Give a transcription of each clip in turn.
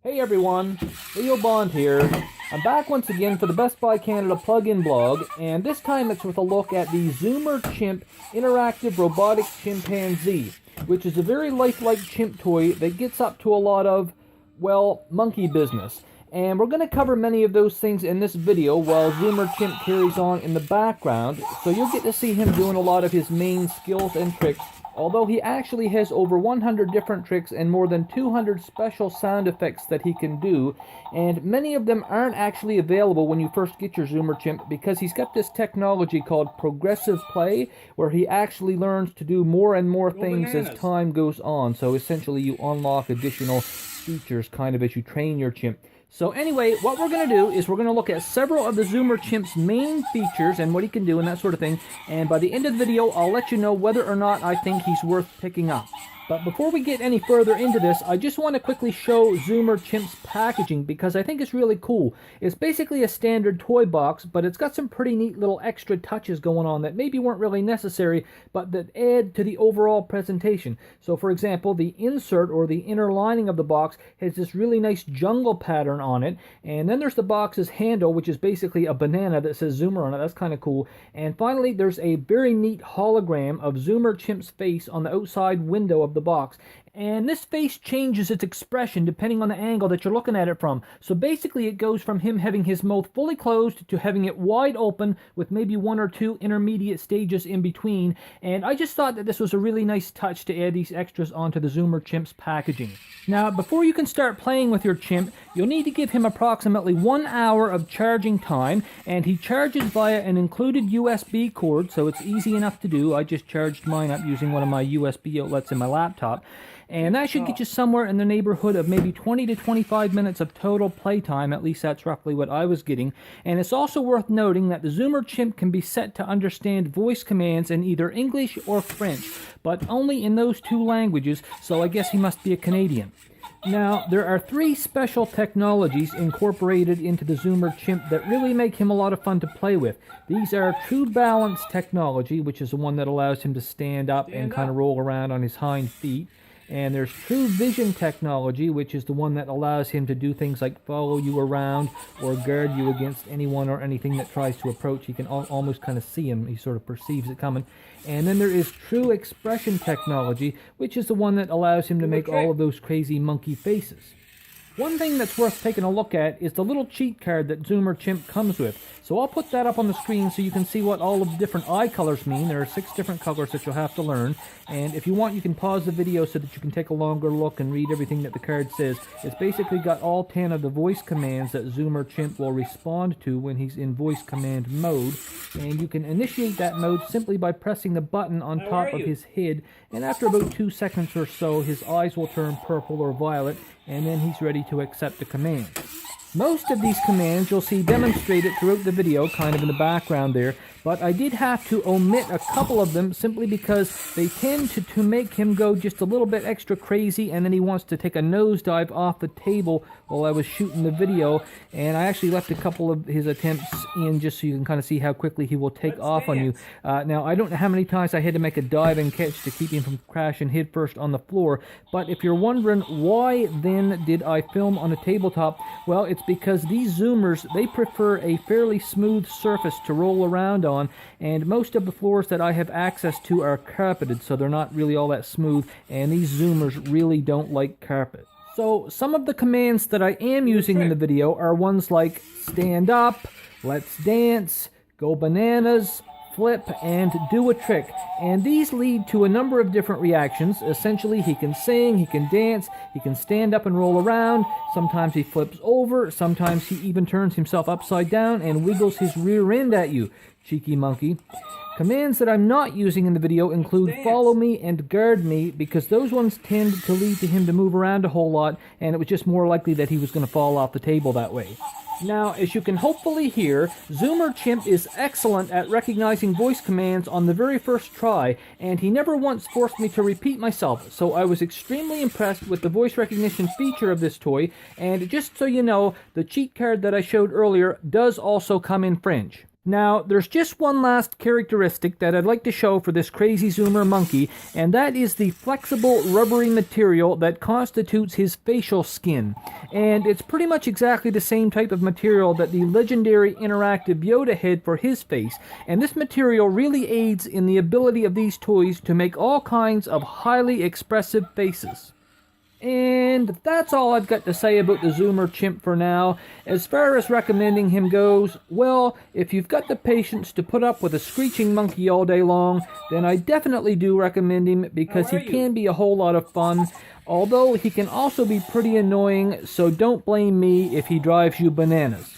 Hey everyone, Leo Bond here. I'm back once again for the Best Buy Canada plug-in blog, and this time it's with a look at the Zoomer Chimp Interactive Robotic Chimpanzee, which is a very lifelike chimp toy that gets up to a lot of, well, monkey business. And we're going to cover many of those things in this video while Zoomer Chimp carries on in the background, so you'll get to see him doing a lot of his main skills and tricks, although he actually has over 100 different tricks and more than 200 special sound effects that he can do, and many of them aren't actually available when you first get your Zoomer Chimp because he's got this technology called progressive play where he actually learns to do more and more things as time goes on. So essentially you unlock additional features kind of as you train your chimp. So anyway, what we're going to do is we're going to look at several of the Zoomer Chimp's main features and what he can do and that sort of thing. And by the end of the video, I'll let you know whether or not I think he's worth picking up. But before we get any further into this, I just want to quickly show Zoomer Chimp's packaging because I think it's really cool. It's basically a standard toy box, but it's got some pretty neat little extra touches going on that maybe weren't really necessary, but that add to the overall presentation. So for example, the insert or the inner lining of the box has this really nice jungle pattern on it. And then there's the box's handle, which is basically a banana that says Zoomer on it. That's kind of cool. And finally, there's a very neat hologram of Zoomer Chimp's face on the outside window of the box, and this face changes its expression depending on the angle that you're looking at it from. So basically it goes from him having his mouth fully closed to having it wide open with maybe one or two intermediate stages in between, and I just thought that this was a really nice touch to add these extras onto the Zoomer Chimp's packaging. Now before you can start playing with your chimp, you'll need to give him approximately 1 hour of charging time, and he charges via an included USB cord, so it's easy enough to do. I just charged mine up using one of my USB outlets in my laptop. And that should get you somewhere in the neighborhood of maybe 20 to 25 minutes of total playtime. At least that's roughly what I was getting. And it's also worth noting that the Zoomer Chimp can be set to understand voice commands in either English or French, but only in those two languages, so I guess he must be a Canadian. Now, there are 3 special technologies incorporated into the Zoomer Chimp that really make him a lot of fun to play with. These are True Balance technology, which is the one that allows him to stand up and kind of roll around on his hind feet. And there's True Vision technology, which is the one that allows him to do things like follow you around or guard you against anyone or anything that tries to approach. He can almost kind of see him. He sort of perceives it coming. And then there is True Expression technology, which is the one that allows him to make all of those crazy monkey faces. One thing that's worth taking a look at is the little cheat card that Zoomer Chimp comes with. So I'll put that up on the screen so you can see what all of the different eye colors mean. There are 6 different colors that you'll have to learn. And if you want, you can pause the video so that you can take a longer look and read everything that the card says. It's basically got all 10 of the voice commands that Zoomer Chimp will respond to when he's in voice command mode. And you can initiate that mode simply by pressing the button on top of his head. And after about 2 seconds or so, his eyes will turn purple or violet, and then he's ready to accept the command. Most of these commands you'll see demonstrated throughout the video, kind of in the background there, but I did have to omit a couple of them simply because they tend to make him go just a little bit extra crazy, and then he wants to take a nosedive off the table while I was shooting the video, and I actually left a couple of his attempts in just so you can kind of see how quickly he will take off on you. Now, I don't know how many times I had to make a dive and catch to keep him from crashing headfirst on the floor, but if you're wondering why then did I film on a tabletop, well, it's because these Zoomers, they prefer a fairly smooth surface to roll around on, and most of the floors that I have access to are carpeted, so they're not really all that smooth, and these Zoomers really don't like carpet. So some of the commands that I am using in the video are ones like stand up, let's dance, go bananas, flip, and do a trick. And these lead to a number of different reactions. Essentially, he can sing, he can dance, he can stand up and roll around. Sometimes he flips over, sometimes he even turns himself upside down and wiggles his rear end at you. Cheeky monkey. Commands that I'm not using in the video include follow me and guard me, because those ones tend to lead to him to move around a whole lot, and it was just more likely that he was going to fall off the table that way. Now, as you can hopefully hear, Zoomer Chimp is excellent at recognizing voice commands on the very first try, and he never once forced me to repeat myself, so I was extremely impressed with the voice recognition feature of this toy, and just so you know, the cheat card that I showed earlier does also come in French. Now, there's just one last characteristic that I'd like to show for this crazy zoomer monkey, and that is the flexible rubbery material that constitutes his facial skin. And it's pretty much exactly the same type of material that the legendary interactive Yoda had for his face, and this material really aids in the ability of these toys to make all kinds of highly expressive faces. And that's all I've got to say about the Zoomer Chimp for now. As far as recommending him goes, well, if you've got the patience to put up with a screeching monkey all day long, then I definitely do recommend him because he can be a whole lot of fun. Although he can also be pretty annoying, so don't blame me if he drives you bananas.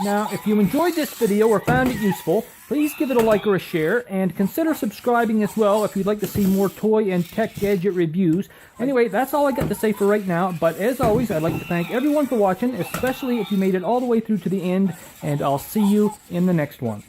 Now, if you enjoyed this video or found it useful, please give it a like or a share, and consider subscribing as well if you'd like to see more toy and tech gadget reviews. Anyway, that's all I got to say for right now, but as always, I'd like to thank everyone for watching, especially if you made it all the way through to the end, and I'll see you in the next one.